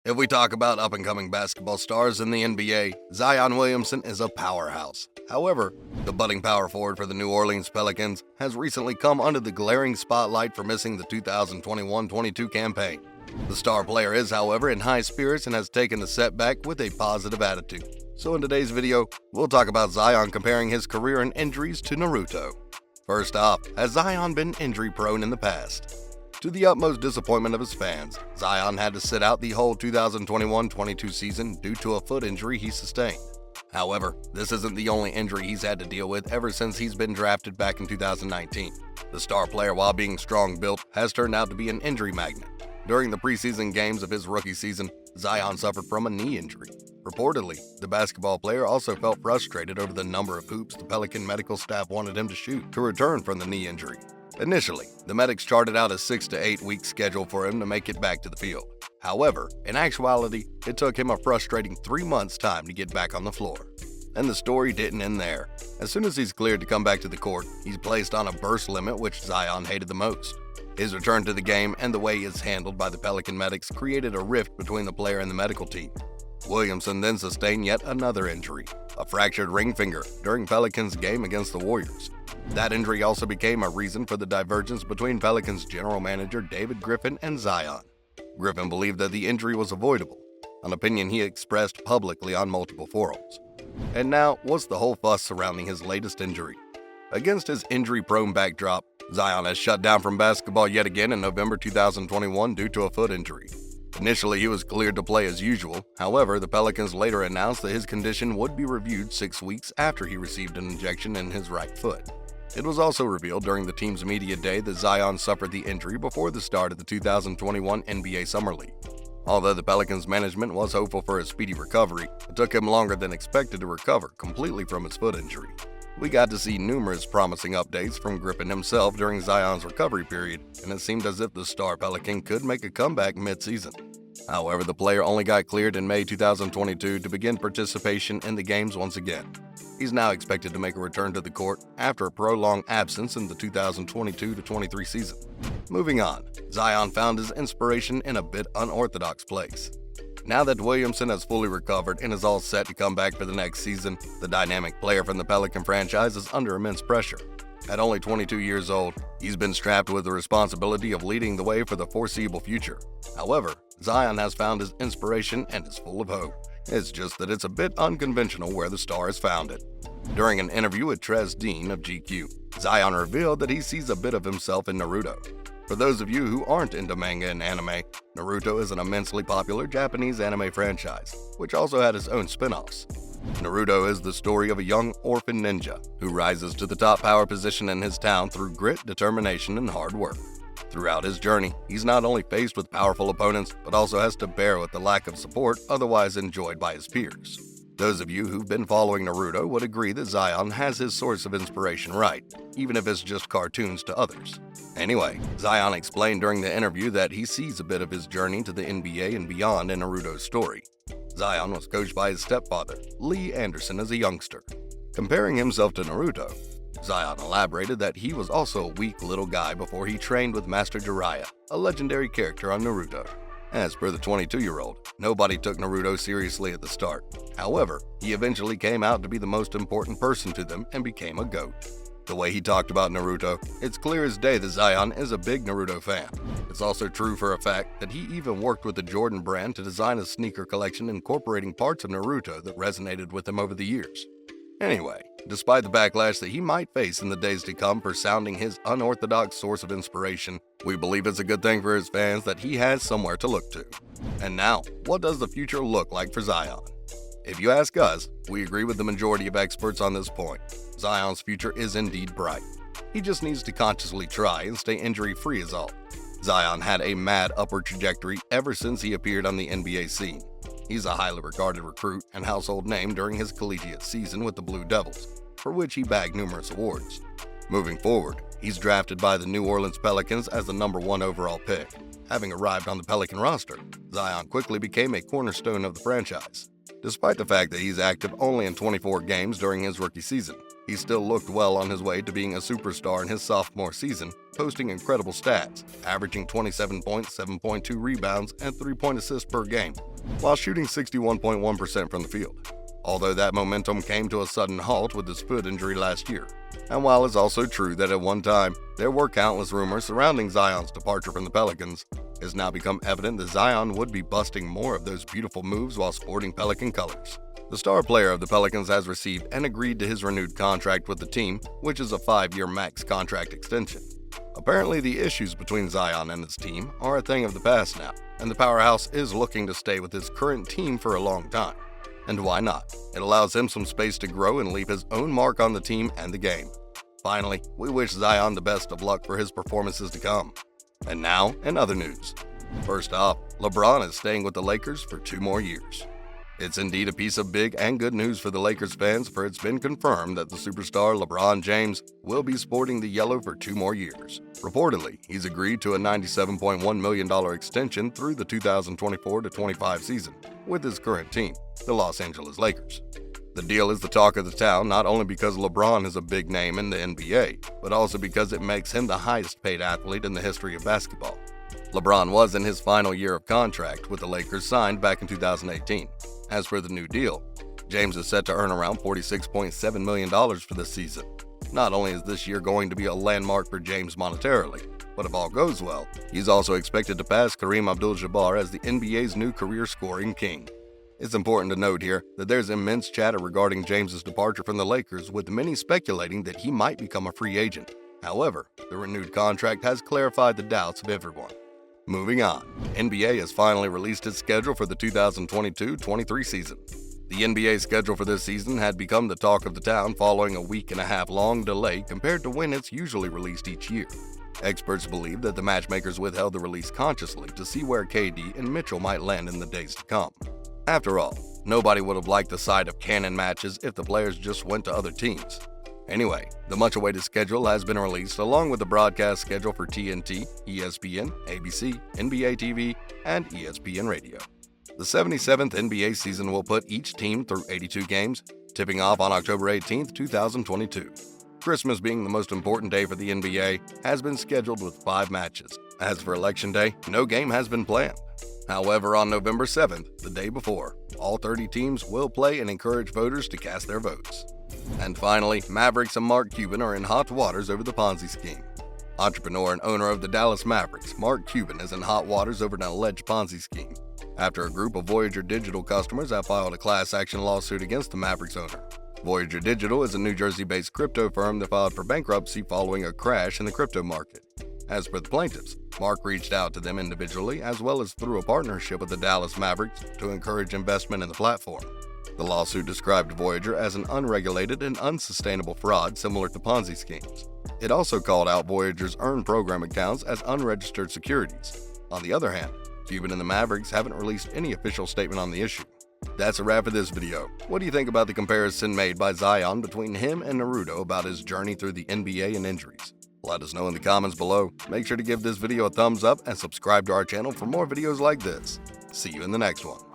If we talk about up-and-coming basketball stars in the NBA, Zion Williamson is a powerhouse. However, the budding power forward for the New Orleans Pelicans has recently come under the glaring spotlight for missing the 2021-22 campaign. The star player is, however, in high spirits and has taken the setback with a positive attitude. So in today's video, we'll talk about Zion comparing his career and injuries to Naruto. First off, has Zion been injury-prone in the past? To the utmost disappointment of his fans, Zion had to sit out the whole 2021-22 season due to a foot injury he sustained. However, this isn't the only injury he's had to deal with ever since he's been drafted back in 2019. The star player, while being strong-built, has turned out to be an injury magnet. During the preseason games of his rookie season, Zion suffered from a knee injury. Reportedly, the basketball player also felt frustrated over the number of hoops the Pelican medical staff wanted him to shoot to return from the knee injury. Initially, the medics charted out a 6 to 8 week schedule for him to make it back to the field. However, in actuality, it took him a frustrating 3 months' time to get back on the floor. And the story didn't end there. As soon as he's cleared to come back to the court, he's placed on a burst limit, which Zion hated the most. His return to the game and the way he is handled by the Pelican medics created a rift between the player and the medical team. Williamson then sustained yet another injury, a fractured ring finger during Pelicans' game against the Warriors. That injury also became a reason for the divergence between Pelicans general manager David Griffin and Zion. Griffin believed that the injury was avoidable, an opinion he expressed publicly on multiple forums. And now, what's the whole fuss surrounding his latest injury? Against his injury-prone backdrop, Zion has shut down from basketball yet again in November 2021 due to a foot injury. Initially, he was cleared to play as usual. However, the Pelicans later announced that his condition would be reviewed 6 weeks after he received an injection in his right foot. It was also revealed during the team's media day that Zion suffered the injury before the start of the 2021 NBA Summer League. Although the Pelicans management was hopeful for a speedy recovery, it took him longer than expected to recover completely from his foot injury. We got to see numerous promising updates from Griffin himself during Zion's recovery period, and it seemed as if the star Pelican could make a comeback mid-season. However, the player only got cleared in May 2022 to begin participation in the games once again. He's now expected to make a return to the court after a prolonged absence in the 2022-23 season. Moving on, Zion found his inspiration in a bit unorthodox place. Now that Williamson has fully recovered and is all set to come back for the next season, the dynamic player from the Pelican franchise is under immense pressure. At only 22 years old, he's been strapped with the responsibility of leading the way for the foreseeable future. However, Zion has found his inspiration and is full of hope. It's just that it's a bit unconventional where the star has found it. During an interview with Trez Dean of GQ, Zion revealed that he sees a bit of himself in Naruto. For those of you who aren't into manga and anime, Naruto is an immensely popular Japanese anime franchise, which also had its own spin-offs. Naruto is the story of a young orphan ninja who rises to the top power position in his town through grit, determination, and hard work. Throughout his journey, he's not only faced with powerful opponents, but also has to bear with the lack of support otherwise enjoyed by his peers. Those of you who've been following Naruto would agree that Zion has his source of inspiration right, even if it's just cartoons to others. Anyway, Zion explained during the interview that he sees a bit of his journey to the NBA and beyond in Naruto's story. Zion was coached by his stepfather, Lee Anderson, as a youngster. Comparing himself to Naruto, Zion elaborated that he was also a weak little guy before he trained with Master Jiraiya, a legendary character on Naruto. As per the 22-year-old, nobody took Naruto seriously at the start. However, he eventually came out to be the most important person to them and became a GOAT. The way he talked about Naruto, it's clear as day that Zion is a big Naruto fan. It's also true for a fact that he even worked with the Jordan brand to design a sneaker collection incorporating parts of Naruto that resonated with him over the years. Anyway, despite the backlash that he might face in the days to come for sounding his unorthodox source of inspiration, we believe it's a good thing for his fans that he has somewhere to look to. And now, what does the future look like for Zion? If you ask us, we agree with the majority of experts on this point. Zion's future is indeed bright. He just needs to consciously try and stay injury-free is all. Zion had a mad upward trajectory ever since he appeared on the NBA scene. He's a highly regarded recruit and household name during his collegiate season with the Blue Devils, for which he bagged numerous awards. Moving forward, he's drafted by the New Orleans Pelicans as the #1 overall pick. Having arrived on the Pelican roster, Zion quickly became a cornerstone of the franchise. Despite the fact that he's active only in 24 games during his rookie season, he still looked well on his way to being a superstar in his sophomore season, posting incredible stats, averaging 27 points, 7.2 rebounds, and 3-point assists per game, while shooting 61.1% from the field. Although that momentum came to a sudden halt with his foot injury last year. And while it's also true that at one time there were countless rumors surrounding Zion's departure from the Pelicans, it's now become evident that Zion would be busting more of those beautiful moves while sporting Pelican colors. The star player of the Pelicans has received and agreed to his renewed contract with the team, which is a 5-year max contract extension. Apparently, the issues between Zion and his team are a thing of the past now, and the powerhouse is looking to stay with his current team for a long time. And why not? It allows him some space to grow and leave his own mark on the team and the game. Finally, we wish Zion the best of luck for his performances to come. And now, in other news. First off, LeBron is staying with the Lakers for 2 more years. It's indeed a piece of big and good news for the Lakers fans, for it's been confirmed that the superstar LeBron James will be sporting the yellow for 2 more years. Reportedly, he's agreed to a $97.1 million extension through the 2024-25 season with his current team, the Los Angeles Lakers. The deal is the talk of the town not only because LeBron is a big name in the NBA, but also because it makes him the highest paid athlete in the history of basketball. LeBron was in his final year of contract with the Lakers, signed back in 2018. As for the new deal, James is set to earn around $46.7 million for this season. Not only is this year going to be a landmark for James monetarily, but if all goes well, he's also expected to pass Kareem Abdul-Jabbar as the NBA's new career scoring king. It's important to note here that there's immense chatter regarding James's departure from the Lakers, with many speculating that he might become a free agent. However, the renewed contract has clarified the doubts of everyone. Moving on, NBA has finally released its schedule for the 2022-23 season. The NBA schedule for this season had become the talk of the town following a week-and-a-half-long delay compared to when it's usually released each year. Experts believe that the matchmakers withheld the release consciously to see where KD and Mitchell might land in the days to come. After all, nobody would have liked the sight of canon matches if the players just went to other teams. Anyway, the much-awaited schedule has been released along with the broadcast schedule for TNT, ESPN, ABC, NBA TV, and ESPN Radio. The 77th NBA season will put each team through 82 games, tipping off on October 18, 2022. Christmas, being the most important day for the NBA, has been scheduled with 5 matches. As for Election Day, no game has been planned. However, on November 7th, the day before, all 30 teams will play and encourage voters to cast their votes. And finally, Mavericks and Mark Cuban are in hot waters over the Ponzi scheme. Entrepreneur and owner of the Dallas Mavericks, Mark Cuban, is in hot waters over an alleged Ponzi scheme, after a group of Voyager Digital customers have filed a class action lawsuit against the Mavericks owner. Voyager Digital is a New Jersey-based crypto firm that filed for bankruptcy following a crash in the crypto market. As for the plaintiffs, Mark reached out to them individually as well as through a partnership with the Dallas Mavericks to encourage investment in the platform. The lawsuit described Voyager as an unregulated and unsustainable fraud similar to Ponzi schemes. It also called out Voyager's earned program accounts as unregistered securities. On the other hand, Cuban and the Mavericks haven't released any official statement on the issue. That's a wrap for this video. What do you think about the comparison made by Zion between him and Naruto about his journey through the NBA and injuries? Let us know in the comments below. Make sure to give this video a thumbs up and subscribe to our channel for more videos like this. See you in the next one.